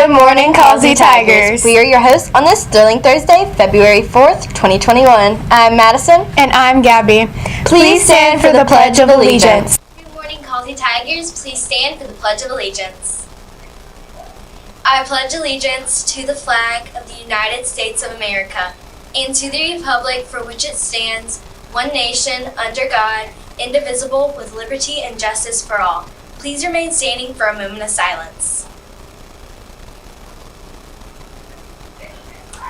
Good morning, Causey Tigers. We are your hosts on this thrilling Thursday, February 4th, 2021. I'm Madison. And I'm Gabby. Please stand for the Pledge of Allegiance. Good morning, Causey Tigers. Please stand for the Pledge of Allegiance. I pledge allegiance to the flag of the United States of America and to the republic for which it stands, one nation, under God, indivisible, with liberty and justice for all. Please remain standing for a moment of silence.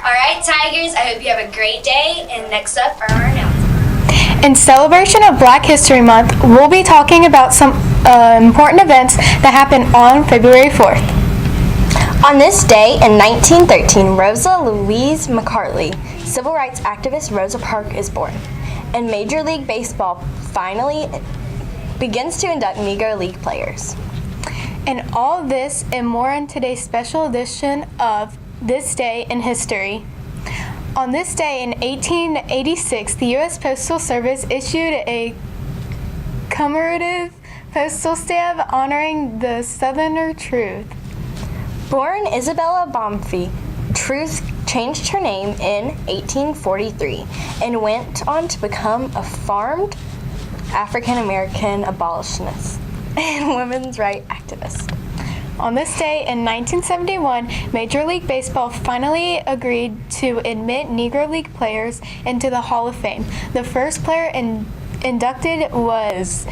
All right, Tigers, I hope you have a great day, and next up are our announcements. In celebration of Black History Month, we'll be talking about some important events that happened on February 4th. On this day in 1913, Rosa Louise McCarthy, civil rights activist Rosa Parks, is born. And Major League Baseball finally begins to induct Negro League players. And all this and more in today's special edition of This Day in History. On this day in 1886, the U.S. Postal Service issued a commemorative postal stamp honoring the Southerner Truth. Born Isabella Baumfi, Truth changed her name in 1843 and went on to become a farmed African-American abolitionist and women's rights activist. On this day in 1971, Major League Baseball finally agreed to admit Negro League players into the Hall of Fame. The first player inducted was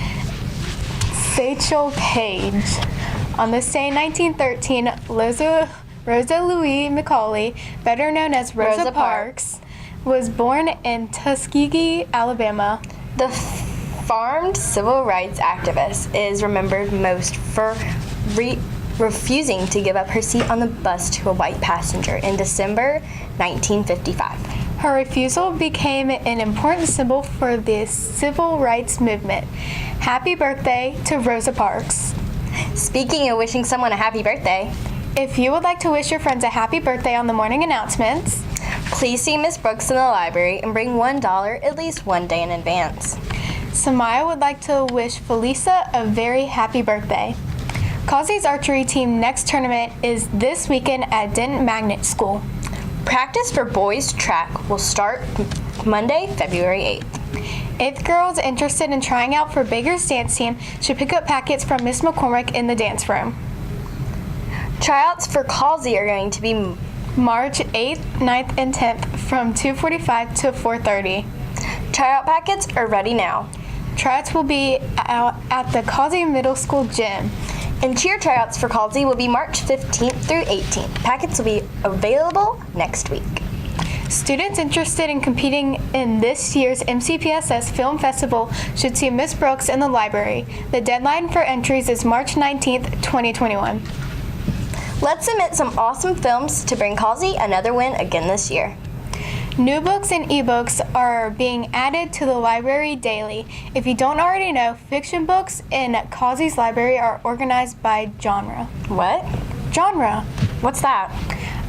Satchel Paige. On this day in 1913, Rosa Louise McCauley, better known as Rosa Parks, was born in Tuskegee, Alabama. The farmed civil rights activist is remembered most for refusing to give up her seat on the bus to a white passenger in December 1955. Her refusal became an important symbol for the civil rights movement. Happy birthday to Rosa Parks. Speaking of wishing someone a happy birthday, if you would like to wish your friends a happy birthday on the morning announcements, please see Miss Brooks in the library and bring $1 at least one day in advance. Samaya would like to wish Felisa a very happy birthday. Causey's archery team next tournament is this weekend at Denton Magnet School. Practice for boys track will start Monday, February 8th. 8th girls interested in trying out for Baker's dance team should pick up packets from Miss McCormick in the dance room. Tryouts for Causey are going to be March 8th, 9th, and 10th from 2:45 to 4:30. Tryout packets are ready now. Tryouts will be out at the Causey Middle School gym. And cheer tryouts for Causey will be March 15th through 18th. Packets will be available next week. Students interested in competing in this year's MCPSS Film Festival should see Miss Brooks in the library. The deadline for entries is March 19th, 2021. Let's submit some awesome films to bring Causey another win again this year. New books and ebooks are being added to the library daily. If you don't already know, fiction books in Causey's library are organized by genre. What? Genre. What's that?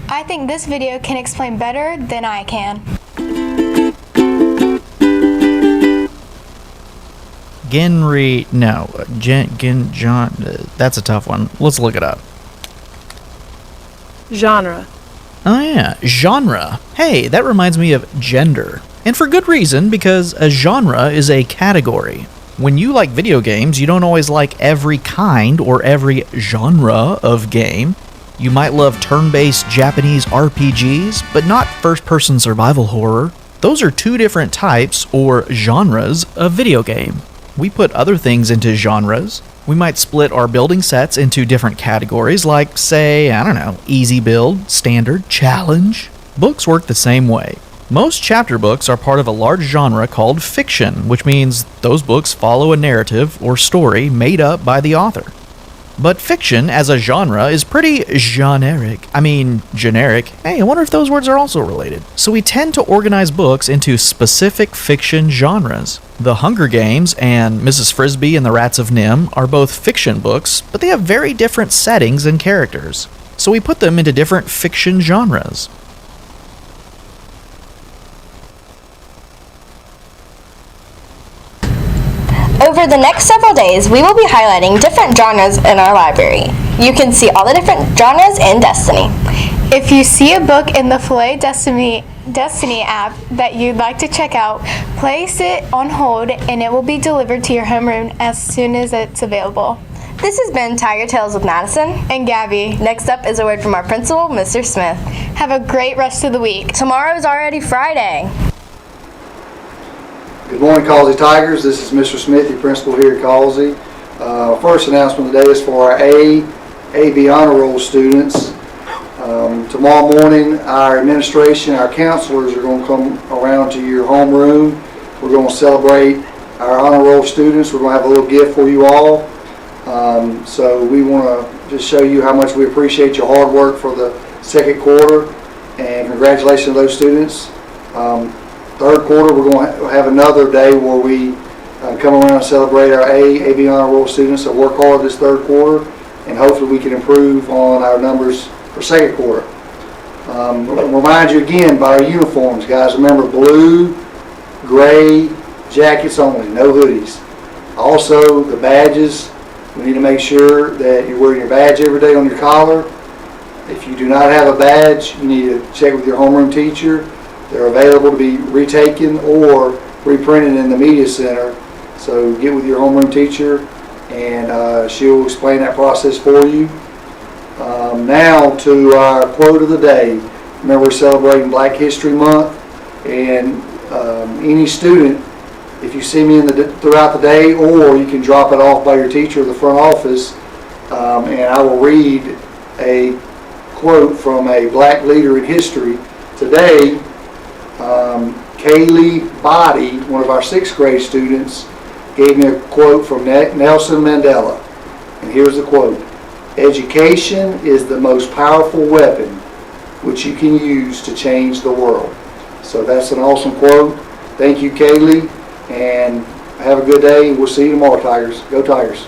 I think this video can explain better than I can. John, that's a tough one. Let's look it up. Genre. Oh yeah, genre. Hey, that reminds me of gender. And for good reason, because a genre is a category. When you like video games, you don't always like every kind or every genre of game. You might love turn-based Japanese RPGs, but not first-person survival horror. Those are two different types or genres of video game. We put other things into genres. We might split our building sets into different categories like, say, easy build, standard, challenge. Books work the same way. Most chapter books are part of a large genre called fiction, which means those books follow a narrative or story made up by the author. But fiction as a genre is pretty generic. Hey, I wonder if those words are also related. So we tend to organize books into specific fiction genres. The Hunger Games and Mrs. Frisby and the Rats of Nim are both fiction books, but they have very different settings and characters. So we put them into different fiction genres. Over For the next several days, we will be highlighting different genres in our library. You can see all the different genres in Destiny. If you see a book in the Filet Destiny app that you'd like to check out, place it on hold and it will be delivered to your homeroom as soon as it's available. This has been Tiger Tales with Madison. And Gabby, Next up is a word from our principal, Mr. Smith. have a great rest of the week. Tomorrow is already Friday. Good morning, Causey Tigers. This is Mr. Smith, your principal here at Causey. First announcement today is for our AB Honor Roll students. Tomorrow morning, our administration, our counselors are going to come around to your homeroom. We're going to celebrate our Honor Roll students. We're going to have a little gift for you all. So we want to just show you how much we appreciate your hard work for the second quarter, and congratulations to those students. Third quarter, we're going to have another day where we come around and celebrate our AB Honor Roll students that work hard this third quarter, and hopefully we can improve on our numbers for second quarter. Remind you again about our uniforms, guys. Remember, blue, gray jackets only, no hoodies. Also, the badges, we need to make sure that you're wearing your badge every day on your collar. If you do not have a badge, you need to check with your homeroom teacher. They're available to be retaken or reprinted in the media center. So get with your homeroom teacher and she'll explain that process for you. Now to our quote of the day. Remember, we're celebrating Black History Month, and any student, if you see me throughout the day, or you can drop it off by your teacher or the front office, and I will read a quote from a black leader in history. Today, Kaylee Body, one of our 6th grade students, gave me a quote from Nelson Mandela. And here's the quote: "Education is the most powerful weapon which you can use to change the world." So that's an awesome quote. Thank you, Kaylee, and have a good day. We'll see you tomorrow, Tigers. Go Tigers.